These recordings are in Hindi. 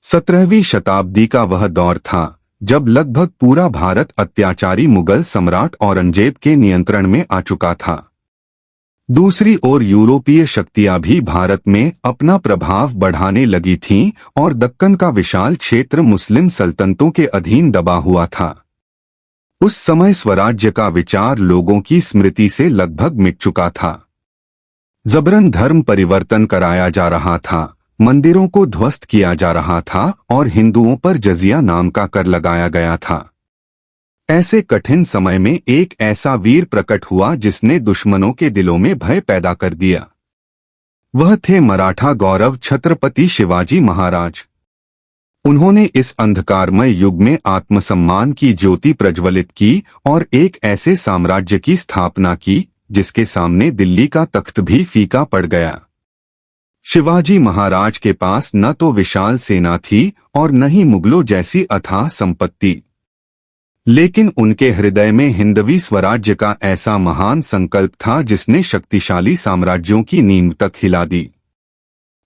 17वीं शताब्दी का वह दौर था जब लगभग पूरा भारत अत्याचारी मुगल सम्राट औरंगजेब के नियंत्रण में आ चुका था। दूसरी ओर यूरोपीय शक्तियां भी भारत में अपना प्रभाव बढ़ाने लगी थीं और दक्कन का विशाल क्षेत्र मुस्लिम सल्तनतों के अधीन दबा हुआ था। उस समय स्वराज्य का विचार लोगों की स्मृति से लगभग मिट चुका था। जबरन धर्म परिवर्तन कराया जा रहा था, मंदिरों को ध्वस्त किया जा रहा था और हिंदुओं पर जजिया नाम का कर लगाया गया था। ऐसे कठिन समय में एक ऐसा वीर प्रकट हुआ जिसने दुश्मनों के दिलों में भय पैदा कर दिया। वह थे मराठा गौरव छत्रपति शिवाजी महाराज। उन्होंने इस अंधकारमय युग में आत्मसम्मान की ज्योति प्रज्वलित की और एक ऐसे साम्राज्य की स्थापना की जिसके सामने दिल्ली का तख्त भी फीका पड़ गया। शिवाजी महाराज के पास न तो विशाल सेना थी और न ही मुगलों जैसी अथाह संपत्ति, लेकिन उनके हृदय में हिंदवी स्वराज्य का ऐसा महान संकल्प था जिसने शक्तिशाली साम्राज्यों की नींव तक हिला दी।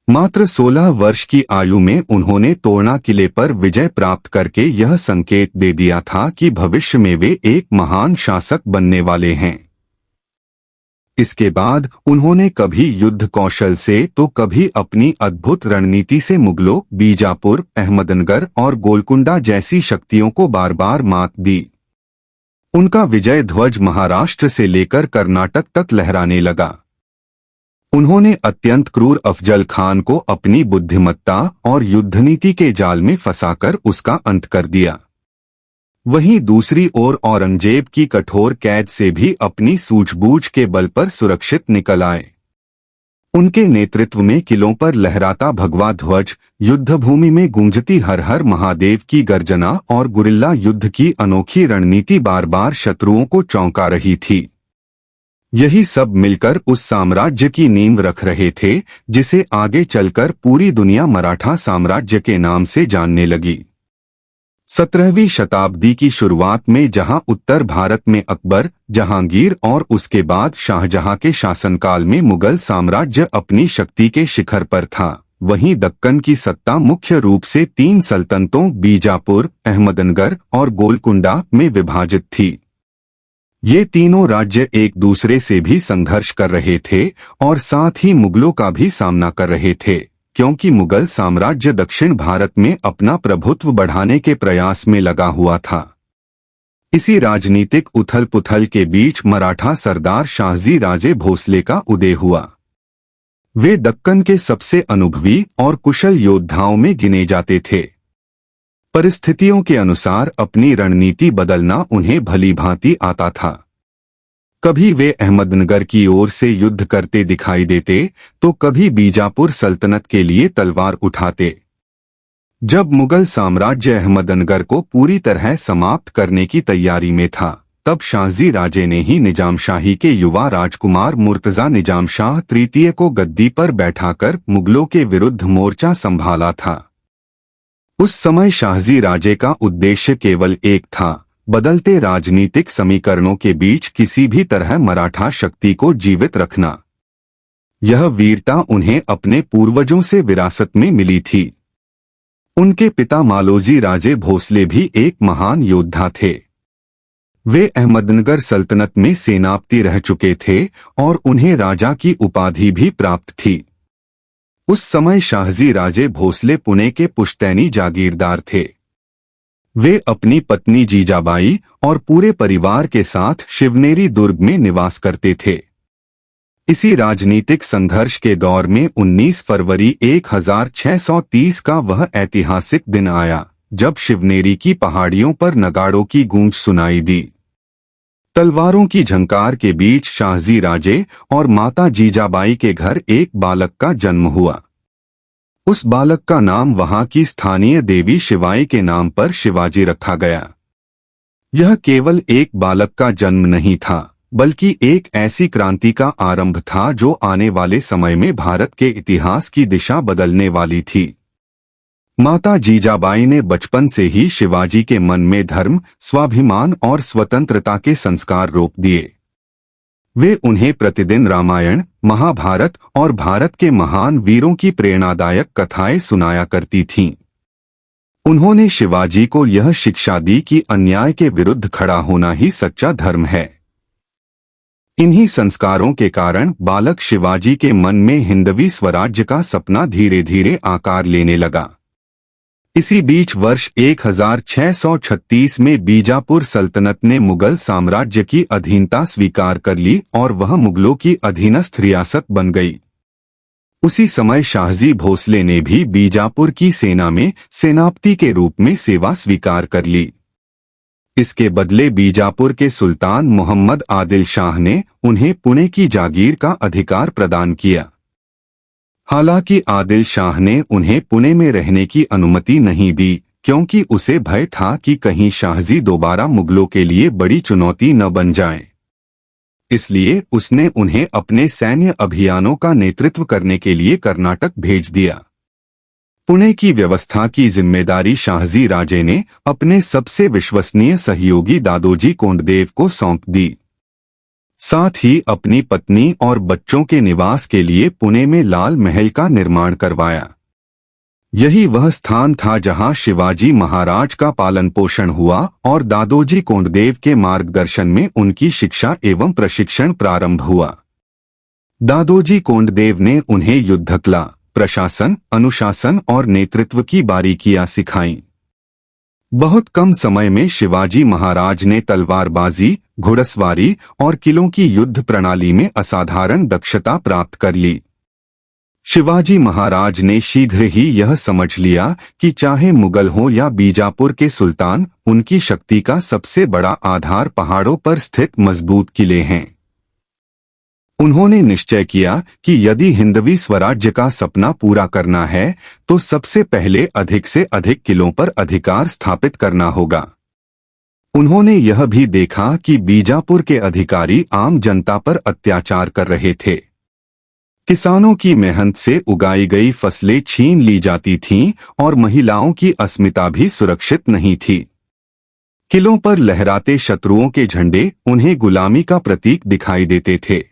मात्र 16 वर्ष की आयु में उन्होंने तोरना किले पर विजय प्राप्त करके यह संकेत दे दिया था कि भविष्य में वे एक महान शासक बनने वाले हैं। इसके बाद उन्होंने कभी युद्ध कौशल से तो कभी अपनी अद्भुत रणनीति से मुगलों, बीजापुर, अहमदनगर और गोलकुंडा जैसी शक्तियों को बार बार मात दी। उनका विजय ध्वज महाराष्ट्र से लेकर कर्नाटक तक लहराने लगा। उन्होंने अत्यंत क्रूर अफजल खान को अपनी बुद्धिमत्ता और युद्धनीति के जाल में फंसाकर उसका अंत कर दिया। वहीं दूसरी ओर औरंगजेब की कठोर कैद से भी अपनी सूझबूझ के बल पर सुरक्षित निकल आए। उनके नेतृत्व में किलों पर लहराता भगवा ध्वज, युद्धभूमि में गूंजती हर हर महादेव की गर्जना और गुरिल्ला युद्ध की अनोखी रणनीति बार बार शत्रुओं को चौंका रही थी। यही सब मिलकर उस साम्राज्य की नींव रख रहे थे जिसे आगे चलकर पूरी दुनिया मराठा साम्राज्य के नाम से जानने लगी। 17वीं शताब्दी की शुरुआत में जहां उत्तर भारत में अकबर, जहांगीर और उसके बाद शाहजहां के शासनकाल में मुगल साम्राज्य अपनी शक्ति के शिखर पर था, वहीं दक्कन की सत्ता मुख्य रूप से 3 सल्तनतों बीजापुर, अहमदनगर और गोलकुंडा में विभाजित थी। ये तीनों राज्य एक दूसरे से भी संघर्ष कर रहे थे और साथ ही मुगलों का भी सामना कर रहे थे, क्योंकि मुगल साम्राज्य दक्षिण भारत में अपना प्रभुत्व बढ़ाने के प्रयास में लगा हुआ था। इसी राजनीतिक उथल-पुथल के बीच मराठा सरदार शाहजी राजे भोसले का उदय हुआ। वे दक्कन के सबसे अनुभवी और कुशल योद्धाओं में गिने जाते थे। परिस्थितियों के अनुसार अपनी रणनीति बदलना उन्हें भलीभांति आता था। कभी वे अहमदनगर की ओर से युद्ध करते दिखाई देते तो कभी बीजापुर सल्तनत के लिए तलवार उठाते। जब मुगल साम्राज्य अहमदनगर को पूरी तरह समाप्त करने की तैयारी में था, तब शाहजी राजे ने ही निजामशाही के युवा राजकुमार मुर्तजा निजाम शाह तृतीय को गद्दी पर बैठाकर मुगलों के विरुद्ध मोर्चा संभाला था। उस समय शाहजी राजे का उद्देश्य केवल एक था, बदलते राजनीतिक समीकरणों के बीच किसी भी तरह मराठा शक्ति को जीवित रखना। यह वीरता उन्हें अपने पूर्वजों से विरासत में मिली थी। उनके पिता मालोजी राजे भोसले भी एक महान योद्धा थे। वे अहमदनगर सल्तनत में सेनापति रह चुके थे और उन्हें राजा की उपाधि भी प्राप्त थी। उस समय शाहजी राजे भोसले पुणे के पुश्तैनी जागीरदार थे। वे अपनी पत्नी जीजाबाई और पूरे परिवार के साथ शिवनेरी दुर्ग में निवास करते थे। इसी राजनीतिक संघर्ष के दौर में 19 फरवरी 1630 का वह ऐतिहासिक दिन आया जब शिवनेरी की पहाड़ियों पर नगाड़ों की गूंज सुनाई दी। तलवारों की झंकार के बीच शाहजी राजे और माता जीजाबाई के घर एक बालक का जन्म हुआ। उस बालक का नाम वहां की स्थानीय देवी शिवाई के नाम पर शिवाजी रखा गया। यह केवल एक बालक का जन्म नहीं था, बल्कि एक ऐसी क्रांति का आरंभ था जो आने वाले समय में भारत के इतिहास की दिशा बदलने वाली थी। माता जीजाबाई ने बचपन से ही शिवाजी के मन में धर्म, स्वाभिमान और स्वतंत्रता के संस्कार रोप दिए। वे उन्हें प्रतिदिन रामायण, महाभारत और भारत के महान वीरों की प्रेरणादायक कथाएं सुनाया करती थीं। उन्होंने शिवाजी को यह शिक्षा दी कि अन्याय के विरुद्ध खड़ा होना ही सच्चा धर्म है। इन्हीं संस्कारों के कारण बालक शिवाजी के मन में हिंदवी स्वराज्य का सपना धीरे धीरे आकार लेने लगा। इसी बीच वर्ष 1636 में बीजापुर सल्तनत ने मुगल साम्राज्य की अधीनता स्वीकार कर ली और वह मुगलों की अधीनस्थ रियासत बन गई। उसी समय शाहजी भोसले ने भी बीजापुर की सेना में सेनापति के रूप में सेवा स्वीकार कर ली। इसके बदले बीजापुर के सुल्तान मोहम्मद आदिल शाह ने उन्हें पुणे की जागीर का अधिकार प्रदान किया। हालांकि आदिल शाह ने उन्हें पुणे में रहने की अनुमति नहीं दी, क्योंकि उसे भय था कि कहीं शाहजी दोबारा मुगलों के लिए बड़ी चुनौती न बन जाएं। इसलिए उसने उन्हें अपने सैन्य अभियानों का नेतृत्व करने के लिए कर्नाटक भेज दिया। पुणे की व्यवस्था की जिम्मेदारी शाहजी राजे ने अपने सबसे विश्वसनीय सहयोगी दादोजी कोंडदेव को सौंप दी। साथ ही अपनी पत्नी और बच्चों के निवास के लिए पुणे में लाल महल का निर्माण करवाया। यही वह स्थान था जहां शिवाजी महाराज का पालन पोषण हुआ और दादोजी कोंडदेव के मार्गदर्शन में उनकी शिक्षा एवं प्रशिक्षण प्रारंभ हुआ। दादोजी कोंडदेव ने उन्हें युद्धकला, प्रशासन, अनुशासन और नेतृत्व की बारीकियां सिखाईं। बहुत कम समय में शिवाजी महाराज ने तलवारबाजी, घुड़सवारी और किलों की युद्ध प्रणाली में असाधारण दक्षता प्राप्त कर ली। शिवाजी महाराज ने शीघ्र ही यह समझ लिया कि चाहे मुगल हो या बीजापुर के सुल्तान, उनकी शक्ति का सबसे बड़ा आधार पहाड़ों पर स्थित मजबूत किले हैं। उन्होंने निश्चय किया कि यदि हिंदवी स्वराज्य का सपना पूरा करना है तो सबसे पहले अधिक से अधिक किलों पर अधिकार स्थापित करना होगा। उन्होंने यह भी देखा कि बीजापुर के अधिकारी आम जनता पर अत्याचार कर रहे थे। किसानों की मेहनत से उगाई गई फसलें छीन ली जाती थीं और महिलाओं की अस्मिता भी सुरक्षित नहीं थी। किलों पर लहराते शत्रुओं के झंडे उन्हें गुलामी का प्रतीक दिखाई देते थे।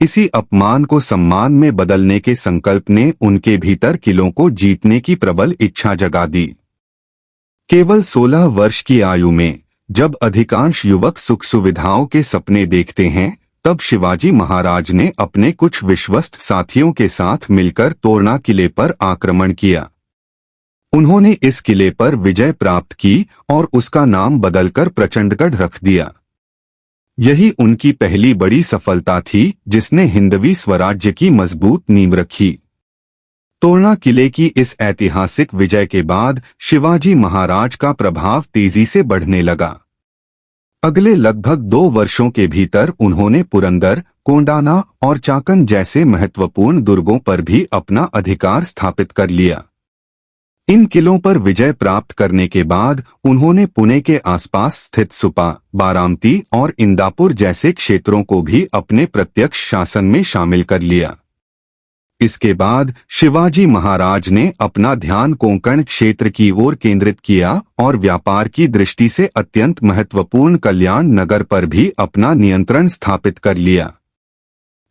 इसी अपमान को सम्मान में बदलने के संकल्प ने उनके भीतर किलों को जीतने की प्रबल इच्छा जगा दी। केवल 16 वर्ष की आयु में जब अधिकांश युवक सुख सुविधाओं के सपने देखते हैं, तब शिवाजी महाराज ने अपने कुछ विश्वस्त साथियों के साथ मिलकर तोरणा किले पर आक्रमण किया। उन्होंने इस किले पर विजय प्राप्त की और उसका नाम बदलकर प्रचंडगढ़ रख दिया। यही उनकी पहली बड़ी सफलता थी जिसने हिंदवी स्वराज्य की मजबूत नींव रखी। तोरणा किले की इस ऐतिहासिक विजय के बाद शिवाजी महाराज का प्रभाव तेजी से बढ़ने लगा। अगले लगभग 2 वर्षों के भीतर उन्होंने पुरंदर, कोंडाना और चाकन जैसे महत्वपूर्ण दुर्गों पर भी अपना अधिकार स्थापित कर लिया। इन किलों पर विजय प्राप्त करने के बाद उन्होंने पुणे के आसपास स्थित सुपा, बारामती और इंदापुर जैसे क्षेत्रों को भी अपने प्रत्यक्ष शासन में शामिल कर लिया। इसके बाद शिवाजी महाराज ने अपना ध्यान कोंकण क्षेत्र की ओर केंद्रित किया और व्यापार की दृष्टि से अत्यंत महत्वपूर्ण कल्याण नगर पर भी अपना नियंत्रण स्थापित कर लिया।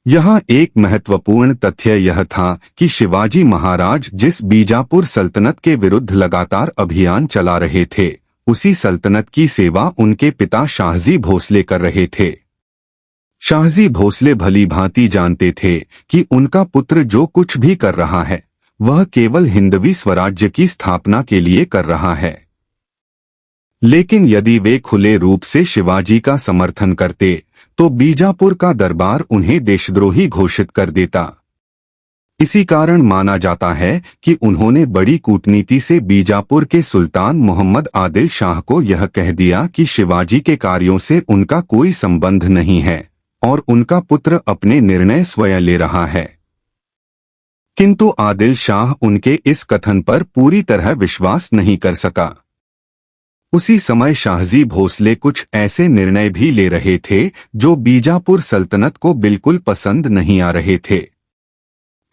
यहाँ एक महत्वपूर्ण तथ्य यह था कि शिवाजी महाराज जिस बीजापुर सल्तनत के विरुद्ध लगातार अभियान चला रहे थे, उसी सल्तनत की सेवा उनके पिता शाहजी भोसले कर रहे थे। शाहजी भोसले भली भांति जानते थे कि उनका पुत्र जो कुछ भी कर रहा है वह केवल हिंदवी स्वराज्य की स्थापना के लिए कर रहा है। लेकिन यदि वे खुले रूप से शिवाजी का समर्थन करते तो बीजापुर का दरबार उन्हें देशद्रोही घोषित कर देता। इसी कारण माना जाता है कि उन्होंने बड़ी कूटनीति से बीजापुर के सुल्तान मोहम्मद आदिल शाह को यह कह दिया कि शिवाजी के कार्यों से उनका कोई संबंध नहीं है और उनका पुत्र अपने निर्णय स्वयं ले रहा है। किंतु आदिल शाह उनके इस कथन पर पूरी तरह विश्वास नहीं कर सका। उसी समय शाहजी भोसले कुछ ऐसे निर्णय भी ले रहे थे जो बीजापुर सल्तनत को बिल्कुल पसंद नहीं आ रहे थे।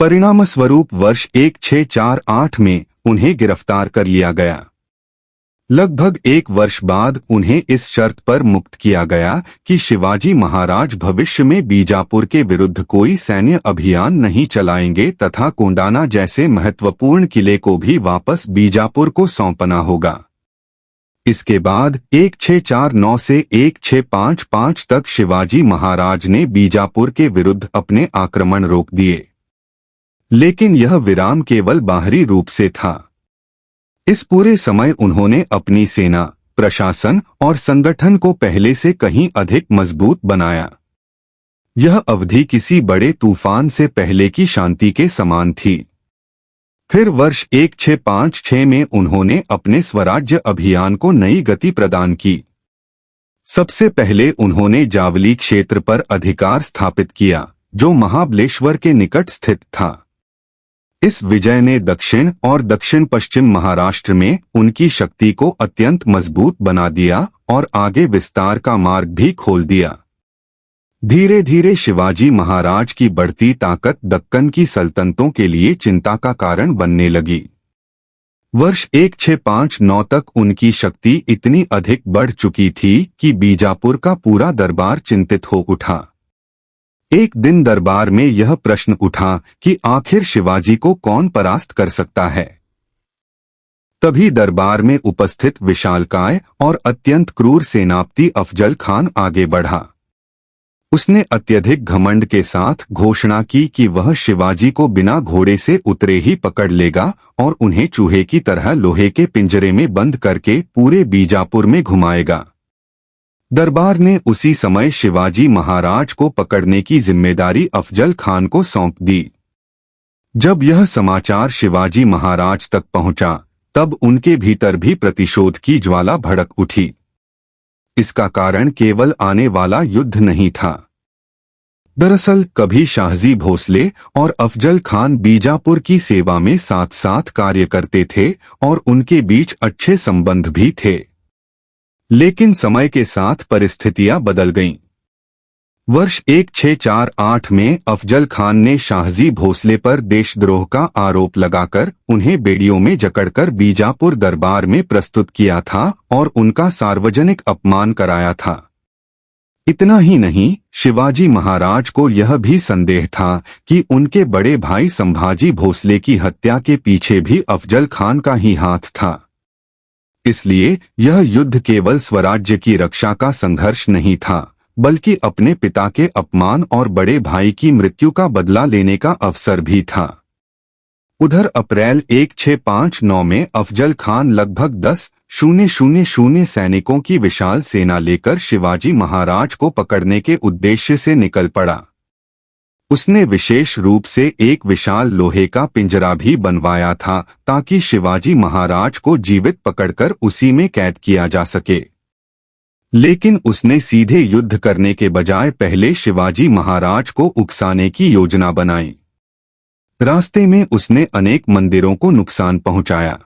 परिणामस्वरूप वर्ष 1648 में उन्हें गिरफ्तार कर लिया गया। लगभग 1 वर्ष बाद उन्हें इस शर्त पर मुक्त किया गया कि शिवाजी महाराज भविष्य में बीजापुर के विरुद्ध कोई सैन्य अभियान नहीं चलाएंगे तथा कोंडाना जैसे महत्वपूर्ण किले को भी वापस बीजापुर को सौंपना होगा। इसके बाद 1649 से 1655 तक शिवाजी महाराज ने बीजापुर के विरुद्ध अपने आक्रमण रोक दिए, लेकिन यह विराम केवल बाहरी रूप से था। इस पूरे समय उन्होंने अपनी सेना, प्रशासन और संगठन को पहले से कहीं अधिक मजबूत बनाया। यह अवधि किसी बड़े तूफान से पहले की शांति के समान थी। फिर वर्ष 1656 में उन्होंने अपने स्वराज्य अभियान को नई गति प्रदान की। सबसे पहले उन्होंने जावली क्षेत्र पर अधिकार स्थापित किया, जो महाबलेश्वर के निकट स्थित था। इस विजय ने दक्षिण और दक्षिण पश्चिम महाराष्ट्र में उनकी शक्ति को अत्यंत मजबूत बना दिया और आगे विस्तार का मार्ग भी खोल दिया। धीरे धीरे शिवाजी महाराज की बढ़ती ताकत दक्कन की सल्तनतों के लिए चिंता का कारण बनने लगी। वर्ष 1659 तक उनकी शक्ति इतनी अधिक बढ़ चुकी थी कि बीजापुर का पूरा दरबार चिंतित हो उठा। एक दिन दरबार में यह प्रश्न उठा कि आखिर शिवाजी को कौन परास्त कर सकता है। तभी दरबार में उपस्थित विशालकाय और अत्यंत क्रूर सेनापति अफजल खान आगे बढ़ा। उसने अत्यधिक घमंड के साथ घोषणा की कि वह शिवाजी को बिना घोड़े से उतरे ही पकड़ लेगा और उन्हें चूहे की तरह लोहे के पिंजरे में बंद करके पूरे बीजापुर में घुमाएगा। दरबार ने उसी समय शिवाजी महाराज को पकड़ने की जिम्मेदारी अफजल खान को सौंप दी। जब यह समाचार शिवाजी महाराज तक पहुंचा, तब उनके भीतर भी प्रतिशोध की ज्वाला भड़क उठी। इसका कारण केवल आने वाला युद्ध नहीं था। दरअसल कभी शाहजी भोसले और अफजल खान बीजापुर की सेवा में साथ साथ कार्य करते थे और उनके बीच अच्छे संबंध भी थे। लेकिन समय के साथ परिस्थितियां बदल गईं। वर्ष 1648 में अफजल खान ने शाहजी भोसले पर देशद्रोह का आरोप लगाकर उन्हें बेड़ियों में जकड़कर बीजापुर दरबार में प्रस्तुत किया था और उनका सार्वजनिक अपमान कराया था। इतना ही नहीं, शिवाजी महाराज को यह भी संदेह था कि उनके बड़े भाई संभाजी भोसले की हत्या के पीछे भी अफजल खान का ही हाथ था। इसलिए यह युद्ध केवल स्वराज्य की रक्षा का संघर्ष नहीं था, बल्कि अपने पिता के अपमान और बड़े भाई की मृत्यु का बदला लेने का अवसर भी था। उधर अप्रैल 1659 में अफजल खान लगभग 10,000 सैनिकों की विशाल सेना लेकर शिवाजी महाराज को पकड़ने के उद्देश्य से निकल पड़ा। उसने विशेष रूप से एक विशाल लोहे का पिंजरा भी बनवाया था ताकि शिवाजी महाराज को जीवित पकड़कर उसी में कैद किया जा सके। लेकिन उसने सीधे युद्ध करने के बजाय पहले शिवाजी महाराज को उकसाने की योजना बनाई। रास्ते में उसने अनेक मंदिरों को नुकसान पहुंचाया।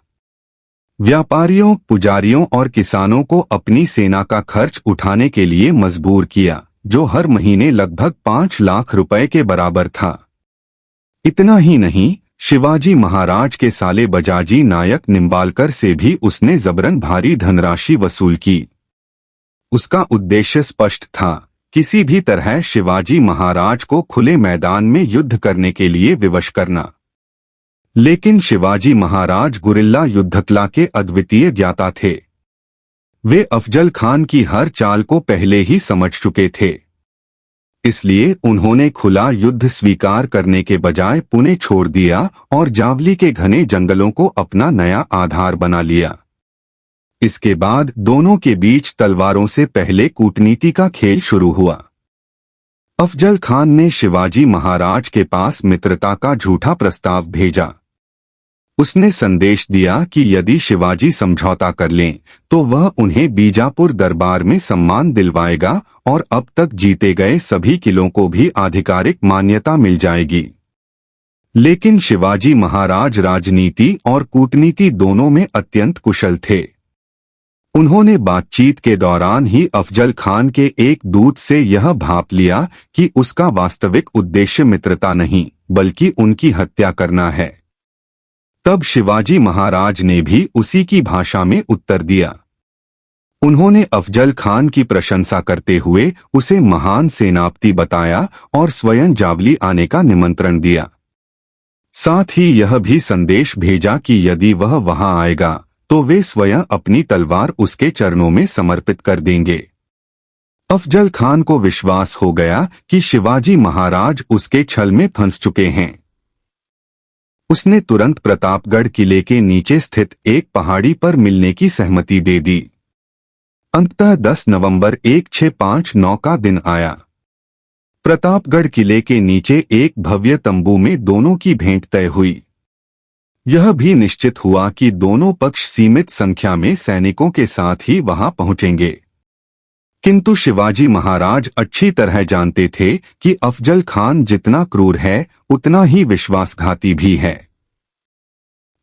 व्यापारियों, पुजारियों और किसानों को अपनी सेना का खर्च उठाने के लिए मजबूर किया, जो हर महीने लगभग 5 लाख रुपए के बराबर था। इतना ही नहीं, शिवाजी महाराज के साले बजाजी नायक निम्बालकर से भी उसने जबरन भारी धनराशि वसूल की। उसका उद्देश्य स्पष्ट था, किसी भी तरह शिवाजी महाराज को खुले मैदान में युद्ध करने के लिए विवश करना। लेकिन शिवाजी महाराज गुरिल्ला युद्धकला के अद्वितीय ज्ञाता थे। वे अफजल खान की हर चाल को पहले ही समझ चुके थे। इसलिए उन्होंने खुला युद्ध स्वीकार करने के बजाय पुणे छोड़ दिया और जावली के घने जंगलों को अपना नया आधार बना लिया। इसके बाद दोनों के बीच तलवारों से पहले कूटनीति का खेल शुरू हुआ। अफजल खान ने शिवाजी महाराज के पास मित्रता का झूठा प्रस्ताव भेजा। उसने संदेश दिया कि यदि शिवाजी समझौता कर लें तो वह उन्हें बीजापुर दरबार में सम्मान दिलवाएगा और अब तक जीते गए सभी किलों को भी आधिकारिक मान्यता मिल जाएगी। लेकिन शिवाजी महाराज राजनीति और कूटनीति दोनों में अत्यंत कुशल थे। उन्होंने बातचीत के दौरान ही अफजल खान के एक दूत से यह भांप लिया कि उसका वास्तविक उद्देश्य मित्रता नहीं, बल्कि उनकी हत्या करना है। तब शिवाजी महाराज ने भी उसी की भाषा में उत्तर दिया। उन्होंने अफजल खान की प्रशंसा करते हुए उसे महान सेनापति बताया और स्वयं जावली आने का निमंत्रण दिया। साथ ही यह भी संदेश भेजा कि यदि वह वहां आएगा तो वे स्वयं अपनी तलवार उसके चरणों में समर्पित कर देंगे। अफजल खान को विश्वास हो गया कि शिवाजी महाराज उसके छल में फंस चुके हैं। उसने तुरंत प्रतापगढ़ किले के नीचे स्थित एक पहाड़ी पर मिलने की सहमति दे दी। अंततः 10 नवंबर 1659 का दिन आया। प्रतापगढ़ किले के नीचे एक भव्य तंबू में दोनों की भेंट तय हुई। यह भी निश्चित हुआ कि दोनों पक्ष सीमित संख्या में सैनिकों के साथ ही वहां पहुंचेंगे। किंतु शिवाजी महाराज अच्छी तरह जानते थे कि अफजल खान जितना क्रूर है उतना ही विश्वासघाती भी है।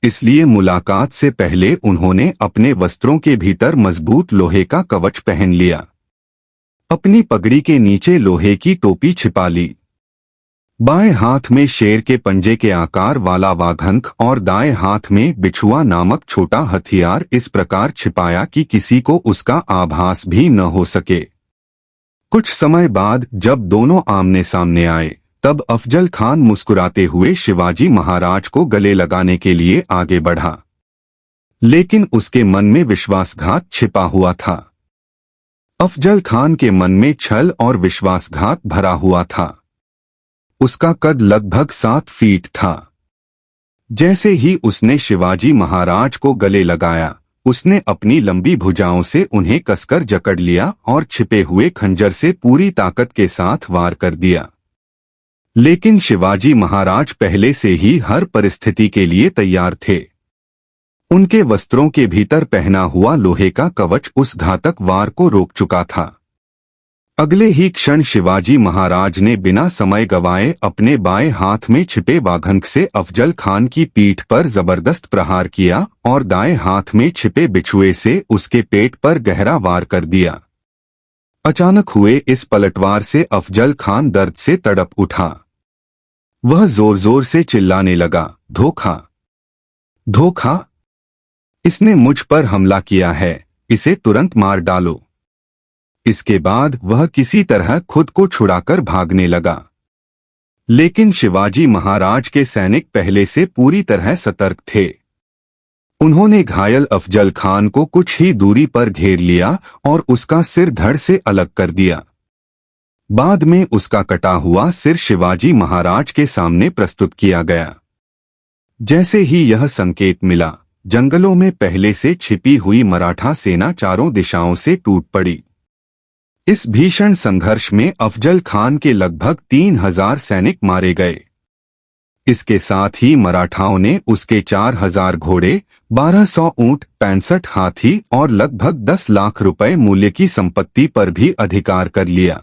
इसलिए मुलाकात से पहले उन्होंने अपने वस्त्रों के भीतर मजबूत लोहे का कवच पहन लिया। अपनी पगड़ी के नीचे लोहे की टोपी छिपा ली। बाएं हाथ में शेर के पंजे के आकार वाला वाघंख और दाएं हाथ में बिछुआ नामक छोटा हथियार इस प्रकार छिपाया कि किसी को उसका आभास भी न हो सके। कुछ समय बाद जब दोनों आमने सामने आए तब अफजल खान मुस्कुराते हुए शिवाजी महाराज को गले लगाने के लिए आगे बढ़ा, लेकिन उसके मन में विश्वासघात छिपा हुआ था। अफजल खान के मन में छल और विश्वासघात भरा हुआ था। उसका कद लगभग 7 फीट था। जैसे ही उसने शिवाजी महाराज को गले लगाया, उसने अपनी लंबी भुजाओं से उन्हें कसकर जकड़ लिया और छिपे हुए खंजर से पूरी ताकत के साथ वार कर दिया। लेकिन शिवाजी महाराज पहले से ही हर परिस्थिति के लिए तैयार थे। उनके वस्त्रों के भीतर पहना हुआ लोहे का कवच उस घातक वार को रोक चुका था। अगले ही क्षण शिवाजी महाराज ने बिना समय गवाए अपने बाएं हाथ में छिपे वाघंख से अफजल खान की पीठ पर जबरदस्त प्रहार किया और दाएं हाथ में छिपे बिछुए से उसके पेट पर गहरा वार कर दिया। अचानक हुए इस पलटवार से अफजल खान दर्द से तड़प उठा। वह जोर जोर से चिल्लाने लगा, धोखा, धोखा! इसने मुझ पर हमला किया है, इसे तुरंत मार डालो। इसके बाद वह किसी तरह खुद को छुड़ाकर भागने लगा। लेकिन शिवाजी महाराज के सैनिक पहले से पूरी तरह सतर्क थे। उन्होंने घायल अफजल खान को कुछ ही दूरी पर घेर लिया और उसका सिर धड़ से अलग कर दिया। बाद में उसका कटा हुआ सिर शिवाजी महाराज के सामने प्रस्तुत किया गया। जैसे ही यह संकेत मिला, जंगलों में पहले से छिपी हुई मराठा सेना चारों दिशाओं से टूट पड़ी। इस भीषण संघर्ष में अफजल खान के लगभग 3000 सैनिक मारे गए। इसके साथ ही मराठाओं ने उसके 4000 घोड़े, 1200 ऊंट, 65 हाथी और लगभग 10 लाख रुपए मूल्य की संपत्ति पर भी अधिकार कर लिया।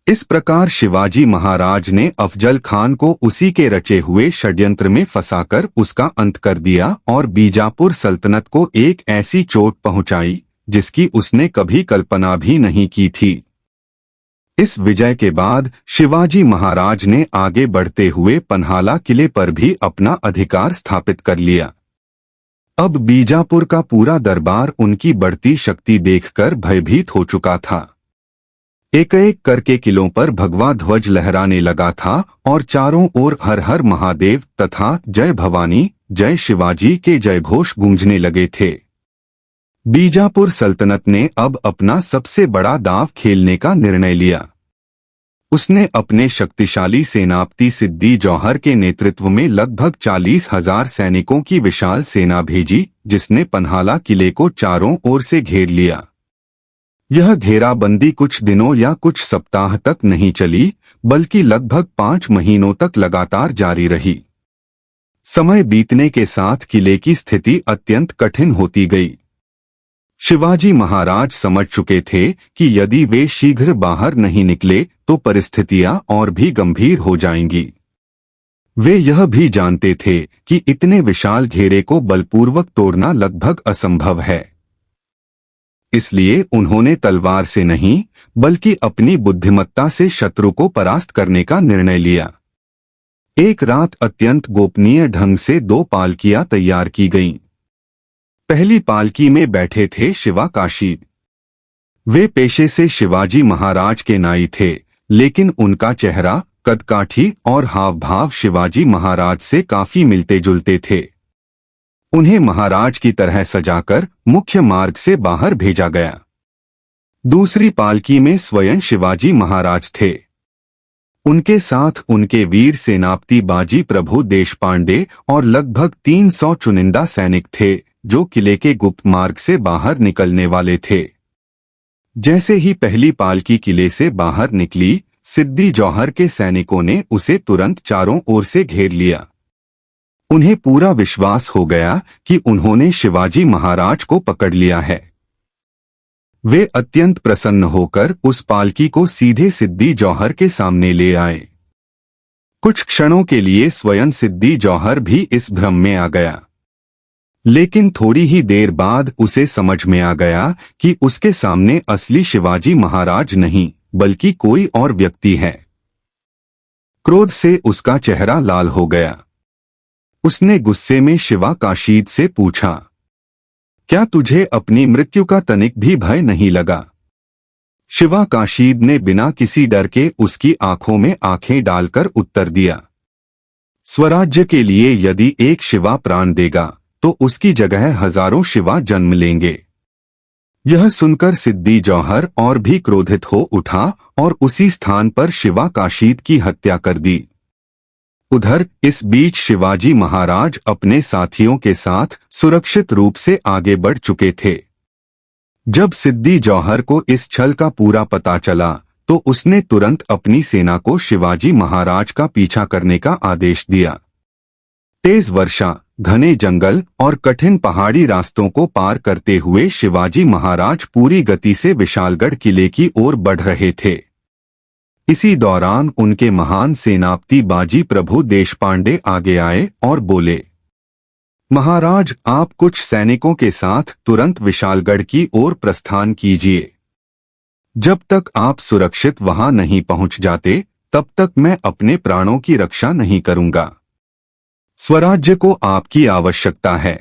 इस प्रकार शिवाजी महाराज ने अफजल खान को उसी के रचे हुए षड्यंत्र में फंसाकर उसका अंत कर दिया और बीजापुर सल्तनत को एक ऐसी चोट पहुंचाई जिसकी उसने कभी कल्पना भी नहीं की थी। इस विजय के बाद शिवाजी महाराज ने आगे बढ़ते हुए पन्हाला किले पर भी अपना अधिकार स्थापित कर लिया। अब बीजापुर का पूरा दरबार उनकी बढ़ती शक्ति देखकर भयभीत हो चुका था। एक एक करके किलों पर भगवा ध्वज लहराने लगा था और चारों ओर हर हर महादेव तथा जय भवानी, जय शिवाजी के जयघोष गूंजने लगे थे। बीजापुर सल्तनत ने अब अपना सबसे बड़ा दांव खेलने का निर्णय लिया। उसने अपने शक्तिशाली सेनापति सिद्दी जौहर के नेतृत्व में लगभग 40,000 सैनिकों की विशाल सेना भेजी, जिसने पन्हाला किले को चारों ओर से घेर लिया। यह घेराबंदी कुछ दिनों या कुछ सप्ताह तक नहीं चली, बल्कि लगभग 5 महीनों तक लगातार जारी रही। समय बीतने के साथ किले की स्थिति अत्यंत कठिन होती गई। शिवाजी महाराज समझ चुके थे कि यदि वे शीघ्र बाहर नहीं निकले तो परिस्थितियां और भी गंभीर हो जाएंगी। वे यह भी जानते थे कि इतने विशाल घेरे को बलपूर्वक तोड़ना लगभग असंभव है। इसलिए उन्होंने तलवार से नहीं बल्कि अपनी बुद्धिमत्ता से शत्रु को परास्त करने का निर्णय लिया। एक रात अत्यंत गोपनीय ढंग से 2 पालकियां तैयार की गईं। पहली पालकी में बैठे थे शिवा काशीद। वे पेशे से शिवाजी महाराज के नाई थे, लेकिन उनका चेहरा, कदकाठी और हाव भाव शिवाजी महाराज से काफी मिलते जुलते थे। उन्हें महाराज की तरह सजाकर मुख्य मार्ग से बाहर भेजा गया। दूसरी पालकी में स्वयं शिवाजी महाराज थे। उनके साथ उनके वीर सेनापति बाजी प्रभु देशपांडे और लगभग 300 चुनिंदा सैनिक थे, जो किले के गुप्त मार्ग से बाहर निकलने वाले थे। जैसे ही पहली पालकी किले से बाहर निकली, सिद्दी जौहर के सैनिकों ने उसे तुरंत चारों ओर से घेर लिया। उन्हें पूरा विश्वास हो गया कि उन्होंने शिवाजी महाराज को पकड़ लिया है। वे अत्यंत प्रसन्न होकर उस पालकी को सीधे सिद्दी जौहर के सामने ले आए। कुछ क्षणों के लिए स्वयं सिद्दी जौहर भी इस भ्रम में आ गया, लेकिन थोड़ी ही देर बाद उसे समझ में आ गया कि उसके सामने असली शिवाजी महाराज नहीं, बल्कि कोई और व्यक्ति है। क्रोध से उसका चेहरा लाल हो गया। उसने गुस्से में शिवा काशीद से पूछा, क्या तुझे अपनी मृत्यु का तनिक भी भय नहीं लगा? शिवा काशीद ने बिना किसी डर के उसकी आंखों में आंखें डालकर उत्तर दिया, स्वराज्य के लिए यदि एक शिवा प्राण देगा तो उसकी जगह हजारों शिवा जन्म लेंगे। यह सुनकर सिद्दी जौहर और भी क्रोधित हो उठा और उसी स्थान पर शिवा काशीद की हत्या कर दी। उधर इस बीच शिवाजी महाराज अपने साथियों के साथ सुरक्षित रूप से आगे बढ़ चुके थे। जब सिद्दी जौहर को इस छल का पूरा पता चला तो उसने तुरंत अपनी सेना को शिवाजी महाराज का पीछा करने का आदेश दिया। तेज वर्षा, घने जंगल और कठिन पहाड़ी रास्तों को पार करते हुए शिवाजी महाराज पूरी गति से विशालगढ़ किले की ओर बढ़ रहे थे। इसी दौरान उनके महान सेनापति बाजी प्रभु देशपांडे आगे आए और बोले, महाराज, आप कुछ सैनिकों के साथ तुरंत विशालगढ़ की ओर प्रस्थान कीजिए। जब तक आप सुरक्षित वहां नहीं पहुंच जाते, तब तक मैं अपने प्राणों की रक्षा नहीं करूंगा। स्वराज्य को आपकी आवश्यकता है।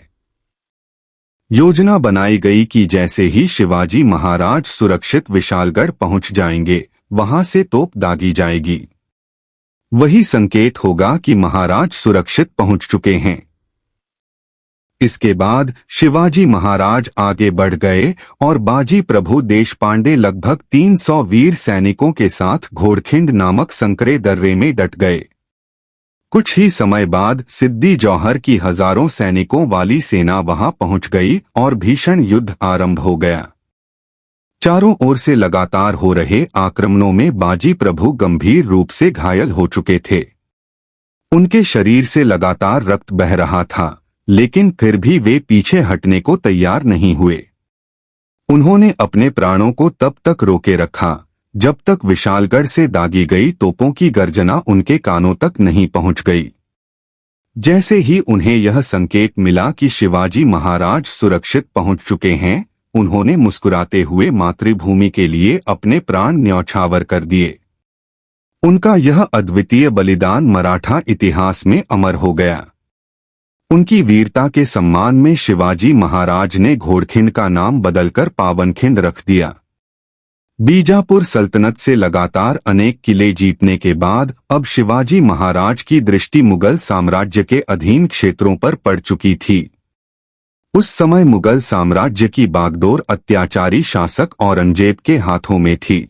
योजना बनाई गई कि जैसे ही शिवाजी महाराज सुरक्षित विशालगढ़ पहुंच जाएंगे, वहां से तोप दागी जाएगी। वही संकेत होगा कि महाराज सुरक्षित पहुंच चुके हैं। इसके बाद शिवाजी महाराज आगे बढ़ गए और बाजी प्रभु देशपांडे लगभग 300 वीर सैनिकों के साथ घोड़खिंड नामक संकरे दर्रे में डट गए। कुछ ही समय बाद सिद्दी जौहर की हजारों सैनिकों वाली सेना वहां पहुंच गई और भीषण युद्ध आरंभ हो गया। चारों ओर से लगातार हो रहे आक्रमणों में बाजी प्रभु गंभीर रूप से घायल हो चुके थे। उनके शरीर से लगातार रक्त बह रहा था, लेकिन फिर भी वे पीछे हटने को तैयार नहीं हुए। उन्होंने अपने प्राणों को तब तक रोके रखा जब तक विशालगढ़ से दागी गई तोपों की गर्जना उनके कानों तक नहीं पहुंच गई। जैसे ही उन्हें यह संकेत मिला कि शिवाजी महाराज सुरक्षित पहुंच चुके हैं, उन्होंने मुस्कुराते हुए मातृभूमि के लिए अपने प्राण न्यौछावर कर दिए। उनका यह अद्वितीय बलिदान मराठा इतिहास में अमर हो गया। उनकी वीरता के सम्मान में शिवाजी महाराज ने घोड़खिंड का नाम बदलकर पावनखिंड रख दिया। बीजापुर सल्तनत से लगातार अनेक किले जीतने के बाद अब शिवाजी महाराज की दृष्टि मुगल साम्राज्य के अधीन क्षेत्रों पर पड़ चुकी थी। उस समय मुगल साम्राज्य की बागडोर अत्याचारी शासक औरंगजेब के हाथों में थी।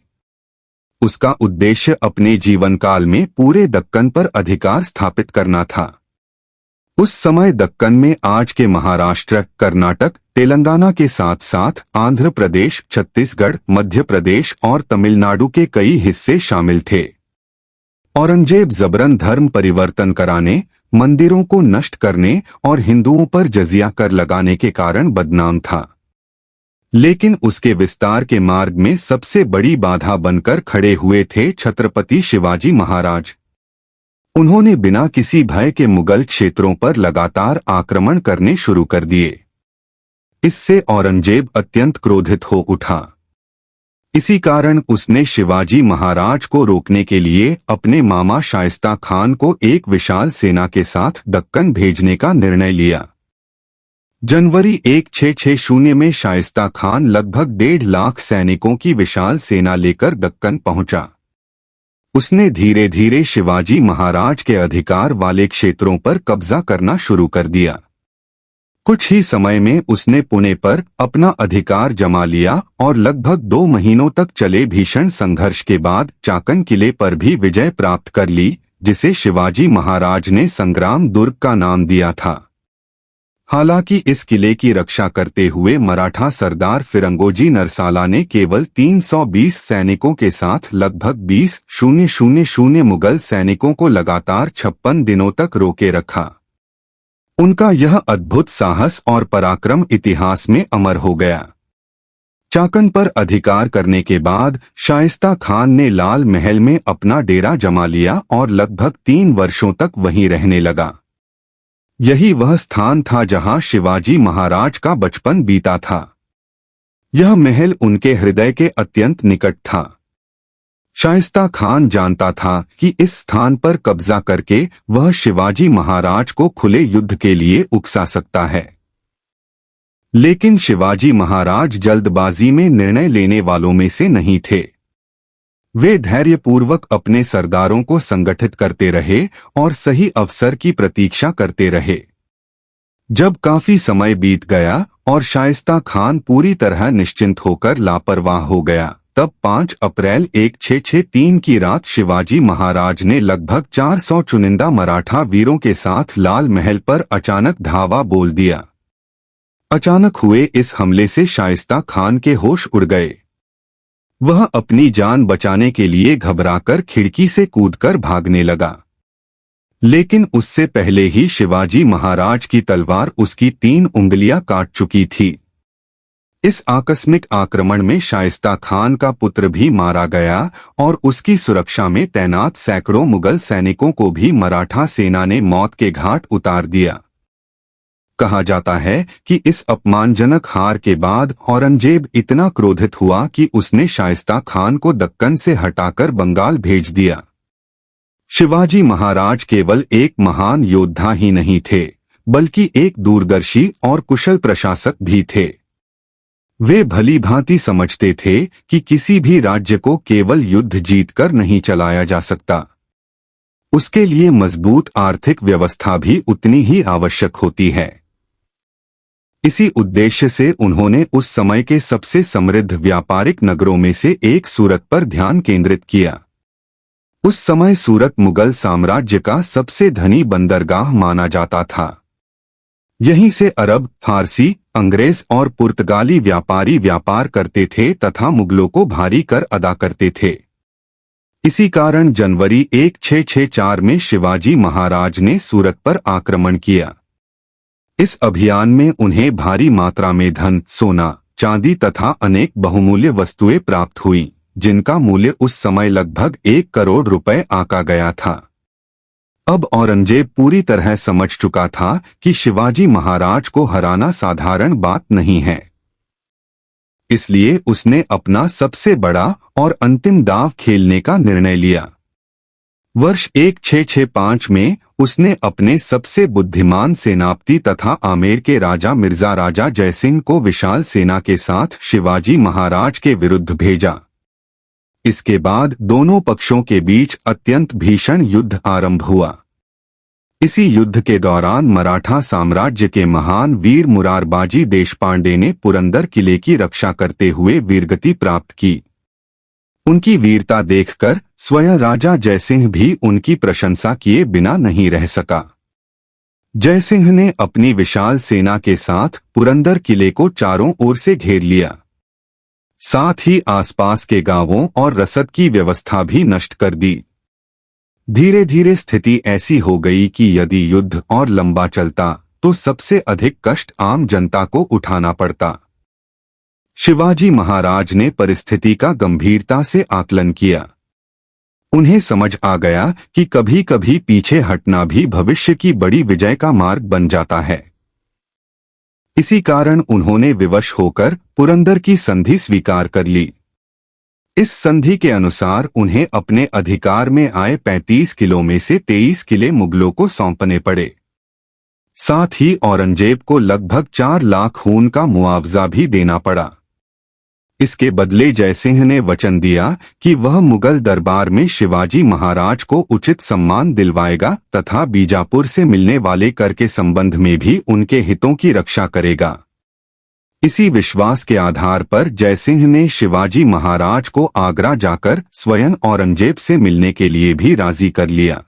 उसका उद्देश्य अपने जीवनकाल में पूरे दक्कन पर अधिकार स्थापित करना था। उस समय दक्कन में आज के महाराष्ट्र, कर्नाटक, तेलंगाना के साथ साथ आंध्र प्रदेश, छत्तीसगढ़, मध्य प्रदेश और तमिलनाडु के कई हिस्से शामिल थे। औरंगजेब जबरन धर्म परिवर्तन कराने, मंदिरों को नष्ट करने और हिंदुओं पर जजिया कर लगाने के कारण बदनाम था, लेकिन उसके विस्तार के मार्ग में सबसे बड़ी बाधा बनकर खड़े हुए थे छत्रपति शिवाजी महाराज। उन्होंने बिना किसी भय के मुगल क्षेत्रों पर लगातार आक्रमण करने शुरू कर दिए। इससे औरंगजेब अत्यंत क्रोधित हो उठा। इसी कारण उसने शिवाजी महाराज को रोकने के लिए अपने मामा शाइस्ता खान को एक विशाल सेना के साथ दक्कन भेजने का निर्णय लिया। जनवरी 1660 में शाइस्ता खान लगभग 1.5 लाख सैनिकों की विशाल सेना लेकर दक्कन पहुंचा। उसने धीरे धीरे शिवाजी महाराज के अधिकार वाले क्षेत्रों पर कब्जा करना शुरू कर दिया। कुछ ही समय में उसने पुणे पर अपना अधिकार जमा लिया और लगभग 2 महीनों तक चले भीषण संघर्ष के बाद चाकन किले पर भी विजय प्राप्त कर ली, जिसे शिवाजी महाराज ने संग्राम दुर्ग का नाम दिया था। हालांकि इस किले की रक्षा करते हुए मराठा सरदार फिरंगोजी नरसाला ने केवल 320 सैनिकों के साथ लगभग 20,000 मुगल सैनिकों को लगातार 56 दिनों तक रोके रखा। उनका यह अद्भुत साहस और पराक्रम इतिहास में अमर हो गया। चाकन पर अधिकार करने के बाद शाइस्ता खान ने लाल महल में अपना डेरा जमा लिया और लगभग 3 वर्षों तक वहीं रहने लगा। यही वह स्थान था जहां शिवाजी महाराज का बचपन बीता था। यह महल उनके हृदय के अत्यंत निकट था। शाइस्ता खान जानता था कि इस स्थान पर कब्जा करके वह शिवाजी महाराज को खुले युद्ध के लिए उकसा सकता है। लेकिन शिवाजी महाराज जल्दबाजी में निर्णय लेने वालों में से नहीं थे। वे धैर्यपूर्वक अपने सरदारों को संगठित करते रहे और सही अवसर की प्रतीक्षा करते रहे। जब काफी समय बीत गया और शाइस्ता खान पूरी तरह निश्चिंत होकर लापरवाह हो गया, तब 5 अप्रैल 1663 की रात शिवाजी महाराज ने लगभग 400 चुनिंदा मराठा वीरों के साथ लाल महल पर अचानक धावा बोल दिया। अचानक हुए इस हमले से शाइस्ता खान के होश उड़ गए। वह अपनी जान बचाने के लिए घबराकर खिड़की से कूदकर भागने लगा, लेकिन उससे पहले ही शिवाजी महाराज की तलवार उसकी 3 उंगलियां काट चुकी थी। इस आकस्मिक आक्रमण में शाइस्ता खान का पुत्र भी मारा गया और उसकी सुरक्षा में तैनात सैकड़ों मुगल सैनिकों को भी मराठा सेना ने मौत के घाट उतार दिया। कहा जाता है कि इस अपमानजनक हार के बाद औरंगजेब इतना क्रोधित हुआ कि उसने शाइस्ता खान को दक्कन से हटाकर बंगाल भेज दिया। शिवाजी महाराज केवल एक महान योद्धा ही नहीं थे, बल्कि एक दूरदर्शी और कुशल प्रशासक भी थे। वे भली भांति समझते थे कि किसी भी राज्य को केवल युद्ध जीतकर नहीं चलाया जा सकता। उसके लिए मजबूत आर्थिक व्यवस्था भी उतनी ही आवश्यक होती है। इसी उद्देश्य से उन्होंने उस समय के सबसे समृद्ध व्यापारिक नगरों में से एक सूरत पर ध्यान केंद्रित किया। उस समय सूरत मुगल साम्राज्य का सबसे धनी बंदरगाह माना जाता था। यहीं से अरब, फारसी, अंग्रेज और पुर्तगाली व्यापारी व्यापार करते थे तथा मुगलों को भारी कर अदा करते थे। इसी कारण जनवरी 1664 में शिवाजी महाराज ने सूरत पर आक्रमण किया। इस अभियान में उन्हें भारी मात्रा में धन, सोना, चांदी तथा अनेक बहुमूल्य वस्तुएं प्राप्त हुई, जिनका मूल्य उस समय लगभग 1 करोड़ रुपए आंका गया था। अब औरंगजेब पूरी तरह समझ चुका था कि शिवाजी महाराज को हराना साधारण बात नहीं है। इसलिए उसने अपना सबसे बड़ा और अंतिम दांव खेलने का निर्णय लिया। वर्ष 1665 में उसने अपने सबसे बुद्धिमान सेनापति तथा आमेर के राजा मिर्जा राजा जयसिंह को विशाल सेना के साथ शिवाजी महाराज के विरुद्ध भेजा। इसके बाद दोनों पक्षों के बीच अत्यंत भीषण युद्ध आरंभ हुआ। इसी युद्ध के दौरान मराठा साम्राज्य के महान वीर मुरारबाजी देशपांडे ने पुरंदर किले की रक्षा करते हुए वीरगति प्राप्त की। उनकी वीरता देखकर स्वयं राजा जयसिंह भी उनकी प्रशंसा किए बिना नहीं रह सका। जयसिंह ने अपनी विशाल सेना के साथ पुरंदर किले को चारों ओर से घेर लिया। साथ ही आसपास के गांवों और रसद की व्यवस्था भी नष्ट कर दी। धीरे धीरे स्थिति ऐसी हो गई कि यदि युद्ध और लंबा चलता तो सबसे अधिक कष्ट आम जनता को उठाना पड़ता। शिवाजी महाराज ने परिस्थिति का गंभीरता से आकलन किया। उन्हें समझ आ गया कि कभी कभी पीछे हटना भी भविष्य की बड़ी विजय का मार्ग बन जाता है। इसी कारण उन्होंने विवश होकर पुरंदर की संधि स्वीकार कर ली। इस संधि के अनुसार उन्हें अपने अधिकार में आए 35 किलो में से 23 किले मुगलों को सौंपने पड़े। साथ ही औरंगजेब को लगभग 4 लाख खून का मुआवजा भी देना पड़ा। इसके बदले जयसिंह ने वचन दिया कि वह मुगल दरबार में शिवाजी महाराज को उचित सम्मान दिलवाएगा तथा बीजापुर से मिलने वाले कर के संबंध में भी उनके हितों की रक्षा करेगा। इसी विश्वास के आधार पर जयसिंह ने शिवाजी महाराज को आगरा जाकर स्वयं औरंगजेब से मिलने के लिए भी राजी कर लिया।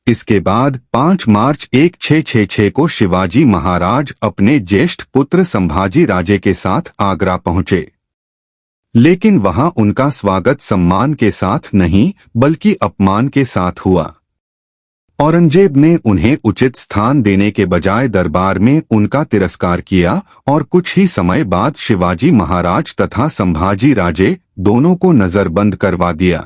इसके बाद 5 मार्च 1666 को शिवाजी महाराज अपने ज्येष्ठ पुत्र संभाजी राजे के साथ आगरा पहुंचे, लेकिन वहां उनका स्वागत सम्मान के साथ नहीं बल्कि अपमान के साथ हुआ। औरंगजेब ने उन्हें उचित स्थान देने के बजाय दरबार में उनका तिरस्कार किया और कुछ ही समय बाद शिवाजी महाराज तथा संभाजी राजे दोनों को नजरबंद करवा दिया।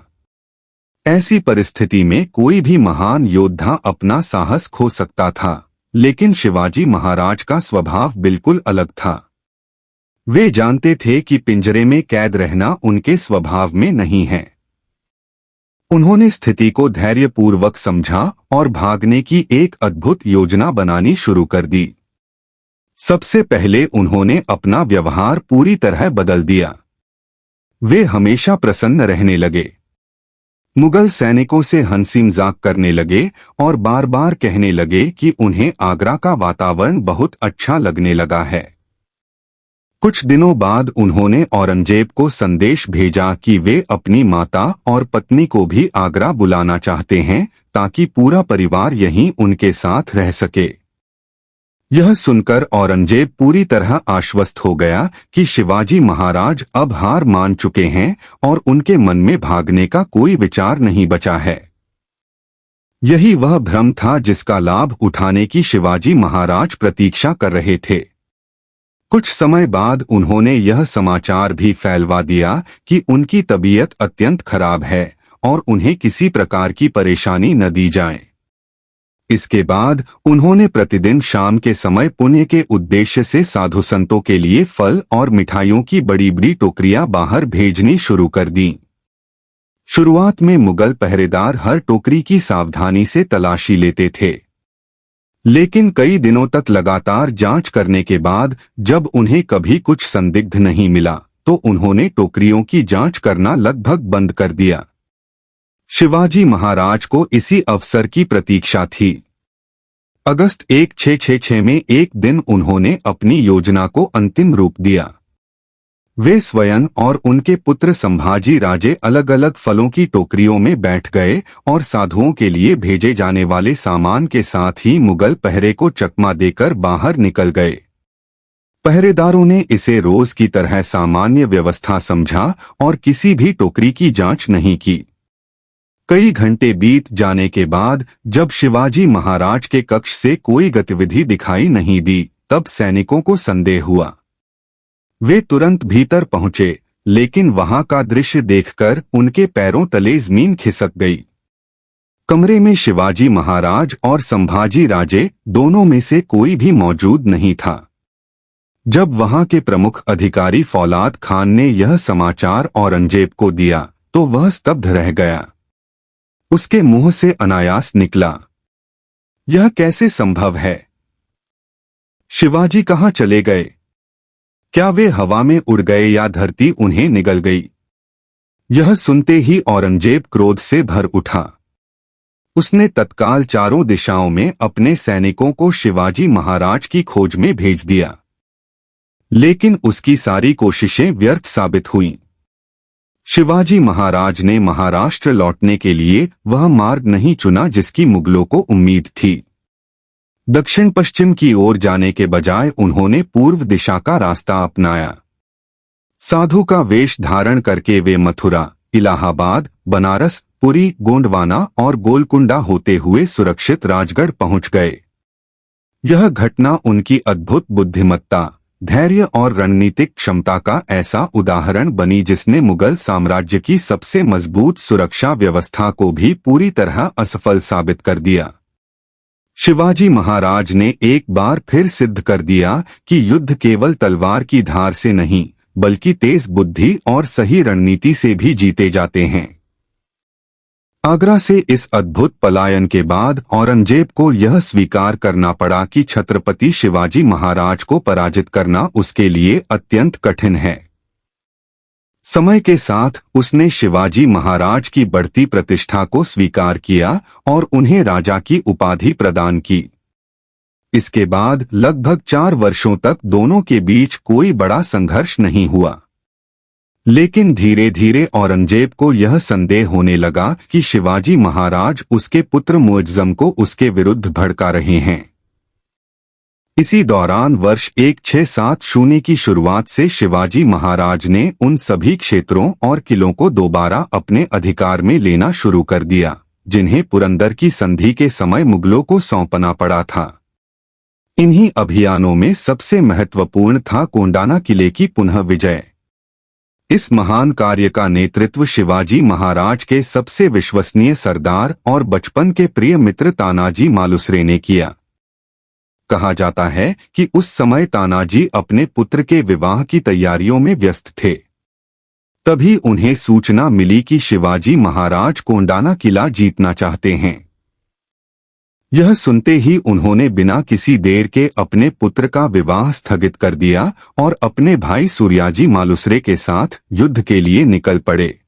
ऐसी परिस्थिति में कोई भी महान योद्धा अपना साहस खो सकता था, लेकिन शिवाजी महाराज का स्वभाव बिल्कुल अलग था। वे जानते थे कि पिंजरे में कैद रहना उनके स्वभाव में नहीं है। उन्होंने स्थिति को धैर्यपूर्वक समझा और भागने की एक अद्भुत योजना बनानी शुरू कर दी। सबसे पहले उन्होंने अपना व्यवहार पूरी तरह बदल दिया। वे हमेशा प्रसन्न रहने लगे, मुगल सैनिकों से हंसी मजाक करने लगे और बार बार कहने लगे कि उन्हें आगरा का वातावरण बहुत अच्छा लगने लगा है। कुछ दिनों बाद उन्होंने औरंगजेब को संदेश भेजा कि वे अपनी माता और पत्नी को भी आगरा बुलाना चाहते हैं ताकि पूरा परिवार यहीं उनके साथ रह सके। यह सुनकर औरंगजेब पूरी तरह आश्वस्त हो गया कि शिवाजी महाराज अब हार मान चुके हैं और उनके मन में भागने का कोई विचार नहीं बचा है। यही वह भ्रम था जिसका लाभ उठाने की शिवाजी महाराज प्रतीक्षा कर रहे थे। कुछ समय बाद उन्होंने यह समाचार भी फैलवा दिया कि उनकी तबीयत अत्यंत खराब है और उन्हें किसी प्रकार की परेशानी न दी जाए। इसके बाद उन्होंने प्रतिदिन शाम के समय पुण्य के उद्देश्य से साधु संतों के लिए फल और मिठाइयों की बड़ी बड़ी टोकरियां बाहर भेजनी शुरू कर दी। शुरुआत में मुगल पहरेदार हर टोकरी की सावधानी से तलाशी लेते थे, लेकिन कई दिनों तक लगातार जांच करने के बाद जब उन्हें कभी कुछ संदिग्ध नहीं मिला तो उन्होंने टोकरियों की जांच करना लगभग बंद कर दिया। शिवाजी महाराज को इसी अवसर की प्रतीक्षा थी। अगस्त 1666 में एक दिन उन्होंने अपनी योजना को अंतिम रूप दिया। वे स्वयं और उनके पुत्र संभाजी राजे अलग अलग फलों की टोकरियों में बैठ गए और साधुओं के लिए भेजे जाने वाले सामान के साथ ही मुगल पहरे को चकमा देकर बाहर निकल गए। पहरेदारों ने इसे रोज की तरह सामान्य व्यवस्था समझा और किसी भी टोकरी की जांच नहीं की। कई घंटे बीत जाने के बाद जब शिवाजी महाराज के कक्ष से कोई गतिविधि दिखाई नहीं दी, तब सैनिकों को संदेह हुआ। वे तुरंत भीतर पहुंचे, लेकिन वहां का दृश्य देखकर उनके पैरों तले जमीन खिसक गई। कमरे में शिवाजी महाराज और संभाजी राजे दोनों में से कोई भी मौजूद नहीं था। जब वहां के प्रमुख अधिकारी फौलाद खान ने यह समाचार औरंगजेब को दिया तो वह स्तब्ध रह गया। उसके मुंह से अनायास निकला, यह कैसे संभव है? शिवाजी कहां चले गए? क्या वे हवा में उड़ गए या धरती उन्हें निगल गई? यह सुनते ही औरंगजेब क्रोध से भर उठा। उसने तत्काल चारों दिशाओं में अपने सैनिकों को शिवाजी महाराज की खोज में भेज दिया, लेकिन उसकी सारी कोशिशें व्यर्थ साबित हुईं। शिवाजी महाराज ने महाराष्ट्र लौटने के लिए वह मार्ग नहीं चुना जिसकी मुगलों को उम्मीद थी। दक्षिण पश्चिम की ओर जाने के बजाय उन्होंने पूर्व दिशा का रास्ता अपनाया। साधु का वेश धारण करके वे मथुरा, इलाहाबाद, बनारस, पुरी, गोंडवाना और गोलकुंडा होते हुए सुरक्षित राजगढ़ पहुंच गए। यह घटना उनकी अद्भुत बुद्धिमत्ता, धैर्य और रणनीतिक क्षमता का ऐसा उदाहरण बनी जिसने मुगल साम्राज्य की सबसे मजबूत सुरक्षा व्यवस्था को भी पूरी तरह असफल साबित कर दिया। शिवाजी महाराज ने एक बार फिर सिद्ध कर दिया कि युद्ध केवल तलवार की धार से नहीं बल्कि तेज बुद्धि और सही रणनीति से भी जीते जाते हैं। आगरा से इस अद्भुत पलायन के बाद औरंगजेब को यह स्वीकार करना पड़ा कि छत्रपति शिवाजी महाराज को पराजित करना उसके लिए अत्यंत कठिन है। समय के साथ उसने शिवाजी महाराज की बढ़ती प्रतिष्ठा को स्वीकार किया और उन्हें राजा की उपाधि प्रदान की। इसके बाद लगभग 4 वर्षों तक दोनों के बीच कोई बड़ा संघर्ष नहीं हुआ। लेकिन धीरे धीरे औरंगजेब को यह संदेह होने लगा कि शिवाजी महाराज उसके पुत्र मुअज्जम को उसके विरुद्ध भड़का रहे हैं। इसी दौरान वर्ष 1670 की शुरुआत से शिवाजी महाराज ने उन सभी क्षेत्रों और किलों को दोबारा अपने अधिकार में लेना शुरू कर दिया जिन्हें पुरंदर की संधि के समय मुगलों को सौंपना पड़ा था। इन्हीं अभियानों में सबसे महत्वपूर्ण था कोंडाना किले की पुनः विजय। इस महान कार्य का नेतृत्व शिवाजी महाराज के सबसे विश्वसनीय सरदार और बचपन के प्रिय मित्र तानाजी मालुसरे ने किया। कहा जाता है कि उस समय तानाजी अपने पुत्र के विवाह की तैयारियों में व्यस्त थे। तभी उन्हें सूचना मिली कि शिवाजी महाराज कोंडाना किला जीतना चाहते हैं। यह सुनते ही उन्होंने बिना किसी देर के अपने पुत्र का विवाह स्थगित कर दिया और अपने भाई सूर्याजी मालुसरे के साथ युद्ध के लिए निकल पड़े।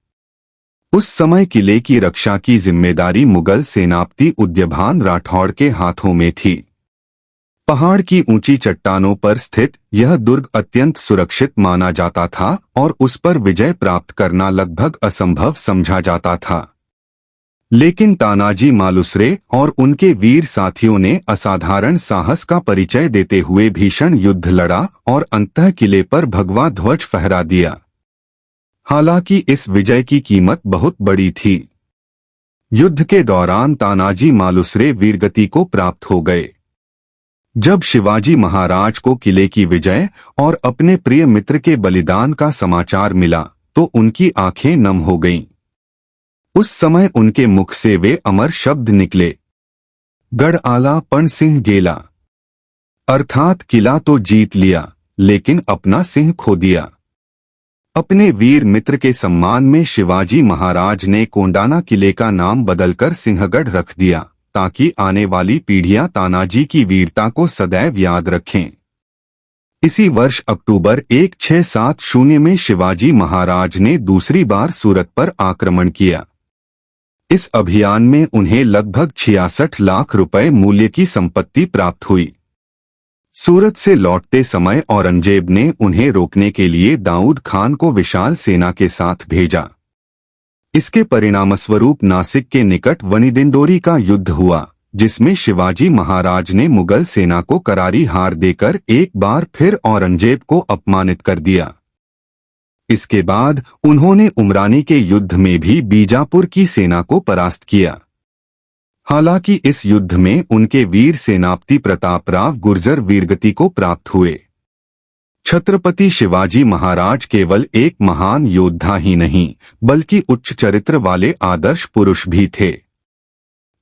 उस समय किले की रक्षा की जिम्मेदारी मुगल सेनापति उदयभान राठौड़ के हाथों में थी। पहाड़ की ऊंची चट्टानों पर स्थित यह दुर्ग अत्यंत सुरक्षित माना जाता था और उस पर विजय प्राप्त करना लगभग असंभव समझा जाता था। लेकिन तानाजी मालुसरे और उनके वीर साथियों ने असाधारण साहस का परिचय देते हुए भीषण युद्ध लड़ा और अंततः किले पर भगवा ध्वज फहरा दिया। हालांकि इस विजय की कीमत बहुत बड़ी थी। युद्ध के दौरान तानाजी मालुसरे वीरगति को प्राप्त हो गए। जब शिवाजी महाराज को किले की विजय और अपने प्रिय मित्र के बलिदान का समाचार मिला तो उनकी आंखें नम हो गईं। उस समय उनके मुख से वे अमर शब्द निकले, गढ़ आला पण सिंह गेला, अर्थात किला तो जीत लिया लेकिन अपना सिंह खो दिया। अपने वीर मित्र के सम्मान में शिवाजी महाराज ने कोंडाना किले का नाम बदलकर सिंहगढ़ रख दिया ताकि आने वाली पीढ़ियां तानाजी की वीरता को सदैव याद रखें। इसी वर्ष अक्टूबर 1670 में शिवाजी महाराज ने दूसरी बार सूरत पर आक्रमण किया। इस अभियान में उन्हें लगभग 66 लाख रुपए मूल्य की संपत्ति प्राप्त हुई। सूरत से लौटते समय औरंगजेब ने उन्हें रोकने के लिए दाऊद खान को विशाल सेना के साथ भेजा। इसके परिणामस्वरूप नासिक के निकट वनीदिंडोरी का युद्ध हुआ जिसमें शिवाजी महाराज ने मुगल सेना को करारी हार देकर एक बार फिर औरंगजेब को अपमानित कर दिया। इसके बाद उन्होंने उमरानी के युद्ध में भी बीजापुर की सेना को परास्त किया। हालांकि इस युद्ध में उनके वीर सेनापति प्रतापराव गुर्जर वीरगति को प्राप्त हुए। छत्रपति शिवाजी महाराज केवल एक महान योद्धा ही नहीं बल्कि उच्च चरित्र वाले आदर्श पुरुष भी थे।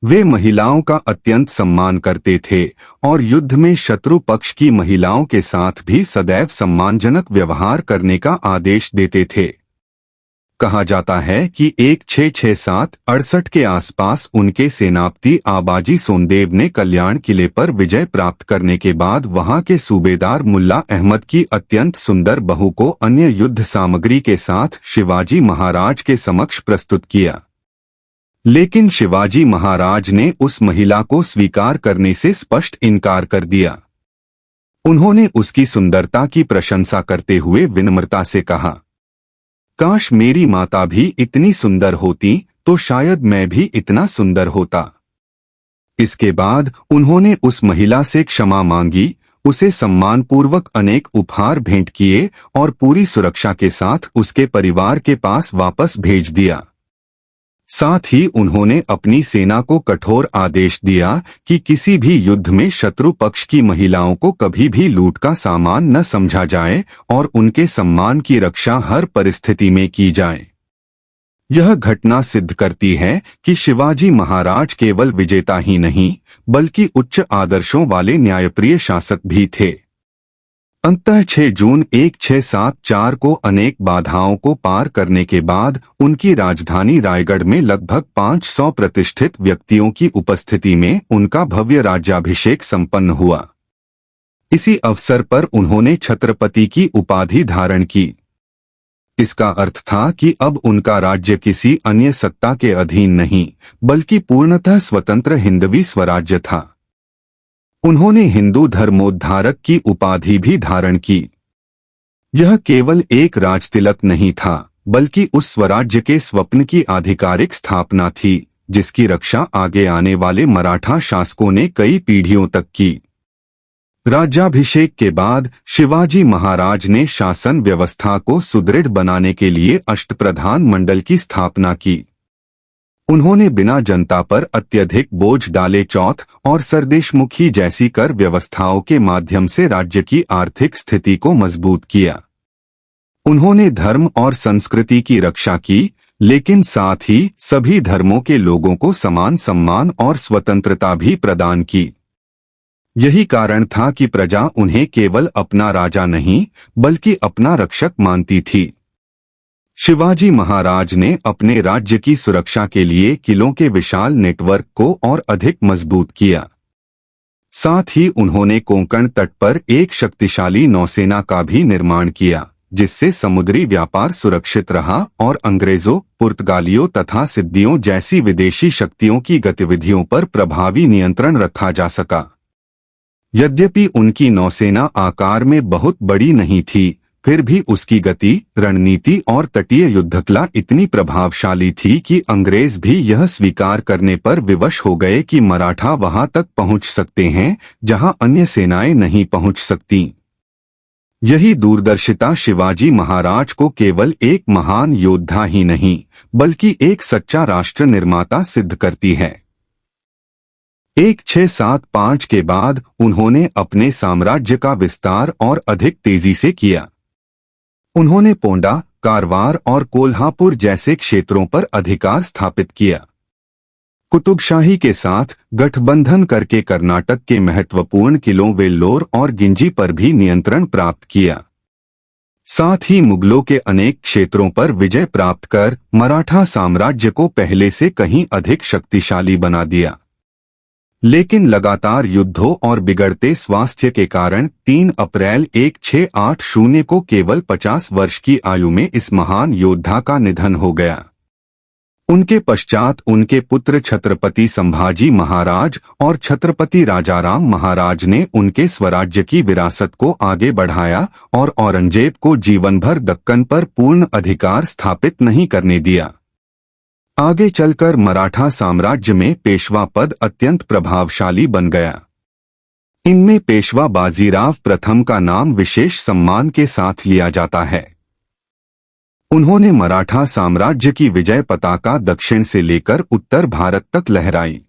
वे महिलाओं का अत्यंत सम्मान करते थे और युद्ध में शत्रु पक्ष की महिलाओं के साथ भी सदैव सम्मानजनक व्यवहार करने का आदेश देते थे। कहा जाता है कि 1667-68 के आसपास उनके सेनापति आबाजी सोनदेव ने कल्याण किले पर विजय प्राप्त करने के बाद वहां के सूबेदार मुल्ला अहमद की अत्यंत सुंदर बहू को अन्य युद्ध सामग्री के साथ शिवाजी महाराज के समक्ष प्रस्तुत किया। लेकिन शिवाजी महाराज ने उस महिला को स्वीकार करने से स्पष्ट इनकार कर दिया। उन्होंने उसकी सुंदरता की प्रशंसा करते हुए विनम्रता से कहा, काश मेरी माता भी इतनी सुंदर होती तो शायद मैं भी इतना सुंदर होता। इसके बाद उन्होंने उस महिला से क्षमा मांगी, उसे सम्मानपूर्वक अनेक उपहार भेंट किए और पूरी सुरक्षा के साथ उसके परिवार के पास वापस भेज दिया। साथ ही उन्होंने अपनी सेना को कठोर आदेश दिया कि किसी भी युद्ध में शत्रु पक्ष की महिलाओं को कभी भी लूट का सामान न समझा जाए और उनके सम्मान की रक्षा हर परिस्थिति में की जाए। यह घटना सिद्ध करती है कि शिवाजी महाराज केवल विजेता ही नहीं बल्कि उच्च आदर्शों वाले न्यायप्रिय शासक भी थे। अंततः 6 जून 1674 को अनेक बाधाओं को पार करने के बाद उनकी राजधानी रायगढ़ में लगभग 500 प्रतिष्ठित व्यक्तियों की उपस्थिति में उनका भव्य राज्याभिषेक संपन्न हुआ। इसी अवसर पर उन्होंने छत्रपति की उपाधि धारण की। इसका अर्थ था कि अब उनका राज्य किसी अन्य सत्ता के अधीन नहीं, बल्कि पूर्णतः स्वतंत्र हिंदवी स्वराज्य था। उन्होंने हिंदू धर्मोद्धारक की उपाधि भी धारण की। यह केवल एक राजतिलक नहीं था, बल्कि उस स्वराज्य के स्वप्न की आधिकारिक स्थापना थी, जिसकी रक्षा आगे आने वाले मराठा शासकों ने कई पीढ़ियों तक की। राज्याभिषेक के बाद शिवाजी महाराज ने शासन व्यवस्था को सुदृढ़ बनाने के लिए अष्टप्रधान मंडल की स्थापना की। उन्होंने बिना जनता पर अत्यधिक बोझ डाले चौथ और सरदेशमुखी जैसी कर व्यवस्थाओं के माध्यम से राज्य की आर्थिक स्थिति को मजबूत किया। उन्होंने धर्म और संस्कृति की रक्षा की, लेकिन साथ ही सभी धर्मों के लोगों को समान सम्मान और स्वतंत्रता भी प्रदान की। यही कारण था कि प्रजा उन्हें केवल अपना राजा नहीं, बल्कि अपना रक्षक मानती थी। शिवाजी महाराज ने अपने राज्य की सुरक्षा के लिए किलों के विशाल नेटवर्क को और अधिक मजबूत किया। साथ ही उन्होंने कोंकण तट पर एक शक्तिशाली नौसेना का भी निर्माण किया, जिससे समुद्री व्यापार सुरक्षित रहा और अंग्रेजों, पुर्तगालियों तथा सिद्दियों जैसी विदेशी शक्तियों की गतिविधियों पर प्रभावी नियंत्रण रखा जा सका। यद्यपि उनकी नौसेना आकार में बहुत बड़ी नहीं थी, फिर भी उसकी गति, रणनीति और तटीय युद्धकला इतनी प्रभावशाली थी कि अंग्रेज भी यह स्वीकार करने पर विवश हो गए कि मराठा वहां तक पहुंच सकते हैं जहां अन्य सेनाएं नहीं पहुंच सकती। यही दूरदर्शिता शिवाजी महाराज को केवल एक महान योद्धा ही नहीं, बल्कि एक सच्चा राष्ट्र निर्माता सिद्ध करती है। 1675 के बाद उन्होंने अपने साम्राज्य का विस्तार और अधिक तेजी से किया। उन्होंने पोंडा, कारवार और कोल्हापुर जैसे क्षेत्रों पर अधिकार स्थापित किया। कुतुबशाही के साथ गठबंधन करके कर्नाटक के महत्वपूर्ण किलों वेल्लोर और गिंजी पर भी नियंत्रण प्राप्त किया। साथ ही मुगलों के अनेक क्षेत्रों पर विजय प्राप्त कर मराठा साम्राज्य को पहले से कहीं अधिक शक्तिशाली बना दिया। लेकिन लगातार युद्धों और बिगड़ते स्वास्थ्य के कारण 3 अप्रैल 1680 को केवल 50 वर्ष की आयु में इस महान योद्धा का निधन हो गया। उनके पश्चात उनके पुत्र छत्रपति संभाजी महाराज और छत्रपति राजाराम महाराज ने उनके स्वराज्य की विरासत को आगे बढ़ाया और औरंगजेब को जीवन भर दक्कन पर पूर्ण अधिकार स्थापित नहीं करने दिया। आगे चलकर मराठा साम्राज्य में पेशवा पद अत्यंत प्रभावशाली बन गया। इनमें पेशवा बाजीराव प्रथम का नाम विशेष सम्मान के साथ लिया जाता है। उन्होंने मराठा साम्राज्य की विजय पताका दक्षिण से लेकर उत्तर भारत तक लहराई।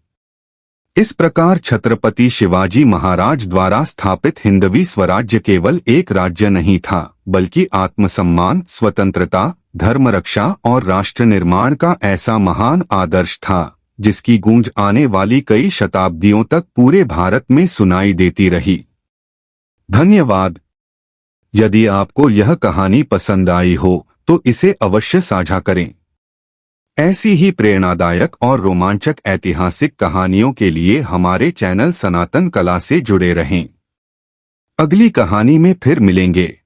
इस प्रकार छत्रपति शिवाजी महाराज द्वारा स्थापित हिंदवी स्वराज्य केवल एक राज्य नहीं था, बल्कि आत्मसम्मान, स्वतंत्रता, धर्मरक्षा और राष्ट्र निर्माण का ऐसा महान आदर्श था, जिसकी गूंज आने वाली कई शताब्दियों तक पूरे भारत में सुनाई देती रही। धन्यवाद। यदि आपको यह कहानी पसंद आई हो तो इसे अवश्य साझा करें। ऐसी ही प्रेरणादायक और रोमांचक ऐतिहासिक कहानियों के लिए हमारे चैनल सनातन कला से जुड़े रहें। अगली कहानी में फिर मिलेंगे।